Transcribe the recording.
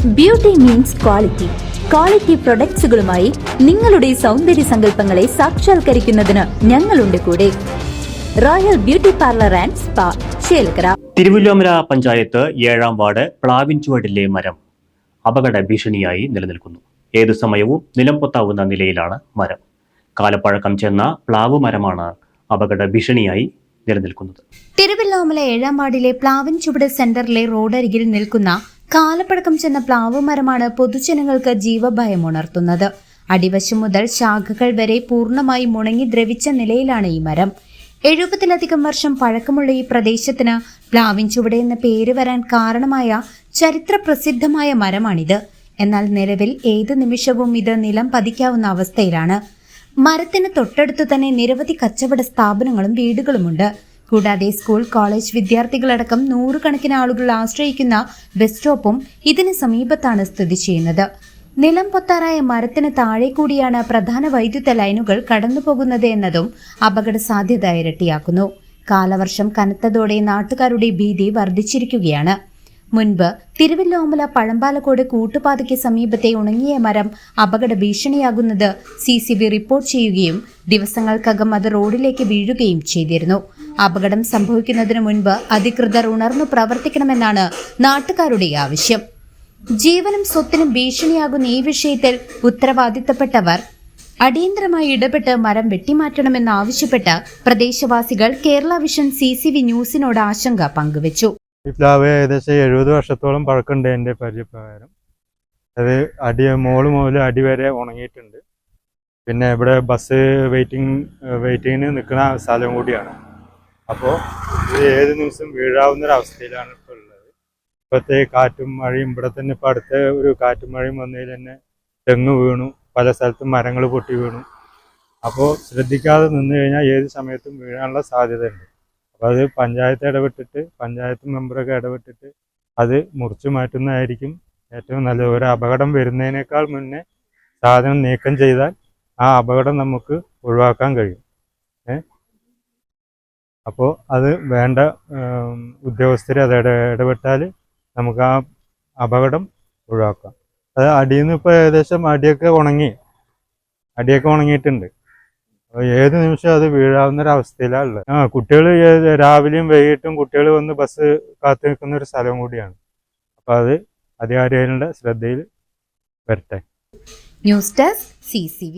Beauty means quality. Quality പ്രൊഡക്ട്സുകളുമായി നിങ്ങളുടെ സൗന്ദര്യ സങ്കല്പങ്ങളെ സാക്ഷാത്കരിക്കുന്നതിന് ഞങ്ങളുണ്ട് കൂടെ. Royal beauty parlour and spa, Chelakkara. Thiruvilwamala panchayat 7-ാം വാർഡ് പ്ലാവിൻചുവടിലെ മരം അപകട ഭീഷണിയായി നിലനിൽക്കുന്നു. ഏതു സമയവും നിലംപൊത്താവുന്ന നിലയിലാണ് മരം. കാലപ്പഴക്കം ചെന്ന പ്ലാവ് മരമാണ് അപകട ഭീഷണിയായി നിലനിൽക്കുന്നത്. തിരുവല്ലോമല 7-ാം വാർഡിലെ പ്ലാവിൻചുവട് സെന്ററിലെ റോഡരികിൽ നിൽക്കുന്ന കാലപ്പഴക്കം ചെന്ന പ്ലാവ് മരമാണ് പൊതുജനങ്ങൾക്ക് ജീവഭയമുണർത്തുന്നത്. അടിവശം മുതൽ ശാഖകൾ വരെ പൂർണ്ണമായി മുണങ്ങി ദ്രവിച്ച നിലയിലാണ് ഈ മരം. 70-ലധികം വർഷം പഴക്കമുള്ള ഈ പ്രദേശത്തിന് പ്ലാവിൻചുവട് എന്ന പേര് വരാൻ കാരണമായ ചരിത്ര പ്രസിദ്ധമായ മരമാണിത്. എന്നാൽ നിലവിൽ ഏത് നിമിഷവും ഇത് നിലം പതിക്കാവുന്ന അവസ്ഥയിലാണ്. മരത്തിന് തൊട്ടടുത്തു തന്നെ നിരവധി കച്ചവട സ്ഥാപനങ്ങളും വീടുകളുമുണ്ട്. കൂടാതെ സ്കൂൾ, കോളേജ് വിദ്യാർത്ഥികളടക്കം നൂറുകണക്കിന് ആളുകൾ ആശ്രയിക്കുന്ന ബസ് സ്റ്റോപ്പും ഇതിന് സമീപത്താണ് സ്ഥിതി ചെയ്യുന്നത്. നിലം പൊത്താറായ മരത്തിന് താഴെ കൂടിയാണ് പ്രധാന വൈദ്യുത ലൈനുകൾ കടന്നുപോകുന്നത് എന്നതും അപകട സാധ്യത ഇരട്ടിയാക്കുന്നു. കാലവർഷം കനത്തതോടെ നാട്ടുകാരുടെ ഭീതി വർദ്ധിച്ചിരിക്കുകയാണ്. മുൻപ് തിരുവല്ലോമല പഴമ്പാലക്കോട് കൂട്ടുപാതയ്ക്ക് സമീപത്തെ ഉണങ്ങിയ മരം അപകട ഭീഷണിയാകുന്നത് CCB റിപ്പോർട്ട് ചെയ്യുകയും ദിവസങ്ങൾക്കകം അത് റോഡിലേക്ക് വീഴുകയും ചെയ്തിരുന്നു. അപകടം സംഭവിക്കുന്നതിന് മുൻപ് അധികൃതർ ഉണർന്നു പ്രവർത്തിക്കണമെന്നാണ് നാട്ടുകാരുടെ ആവശ്യം. ജീവനും സ്വത്തിനും ഭീഷണിയാകുന്ന ഈ വിഷയത്തിൽ ഉത്തരവാദിത്തപ്പെട്ടവർ അടിയന്തരമായി ഇടപെട്ട് മരം വെട്ടിമാറ്റണമെന്നാവശ്യപ്പെട്ട് പ്രദേശവാസികൾ കേരള വിഷൻ CCV ന്യൂസിനോട് ആശങ്ക പങ്കുവച്ചു. ഈ പ്ലാവ് ഏകദേശം 70 വർഷത്തോളം പഴക്കമുണ്ട്. എൻ്റെ പരിചയപ്രകാരം അത് മോള് മുതൽ അടി വരെ ഉണങ്ങിയിട്ടുണ്ട്. പിന്നെ ഇവിടെ ബസ് വെയിറ്റിങ്ങിന് നിൽക്കുന്ന സ്ഥലം കൂടിയാണ്. അപ്പോൾ ഇത് ഏത് നിമിഷം വീഴാവുന്നൊരവസ്ഥയിലാണ് ഇപ്പോൾ ഉള്ളത്. ഇപ്പോഴത്തെ കാറ്റും മഴയും, ഇവിടെ തന്നെ ഇപ്പോൾ അടുത്ത ഒരു കാറ്റും മഴയും വന്നതിൽ തന്നെ തെങ്ങ് വീണു, പല സ്ഥലത്തും മരങ്ങൾ പൊട്ടി വീണു. അപ്പോൾ ശ്രദ്ധിക്കാതെ നിന്ന് കഴിഞ്ഞാൽ ഏത് സമയത്തും വീഴാനുള്ള സാധ്യതയുണ്ട്. അപ്പോൾ അത് പഞ്ചായത്ത് മെമ്പറൊക്കെ ഇടപെട്ടിട്ട് അത് മുറിച്ചു മാറ്റുന്നതായിരിക്കും ഏറ്റവും നല്ലത്. ഒരു അപകടം വരുന്നതിനേക്കാൾ മുന്നേ സാധനം നീക്കം ചെയ്താൽ ആ അപകടം നമുക്ക് ഒഴിവാക്കാൻ കഴിയും. അപ്പോൾ അത് വേണ്ട ഉദ്യോഗസ്ഥർ അത് ഇടപെട്ടാൽ നമുക്ക് ആ അപകടം ഒഴിവാക്കാം. അത് അടിയിൽ നിന്ന് ഇപ്പോൾ ഏകദേശം അടിയൊക്കെ ഉണങ്ങിയിട്ടുണ്ട്. ഏത് നിമിഷം അത് വീഴാവുന്നൊരവസ്ഥയിലാണ് ഉള്ളത്. കുട്ടികൾ രാവിലെയും വൈകിട്ടും കുട്ടികൾ വന്ന് ബസ് കാത്തു നിൽക്കുന്ന ഒരു സ്ഥലം കൂടിയാണ്. അപ്പോൾ അത് അധികാരികളുടെ ശ്രദ്ധയിൽ വരട്ടെ. News desk CCV.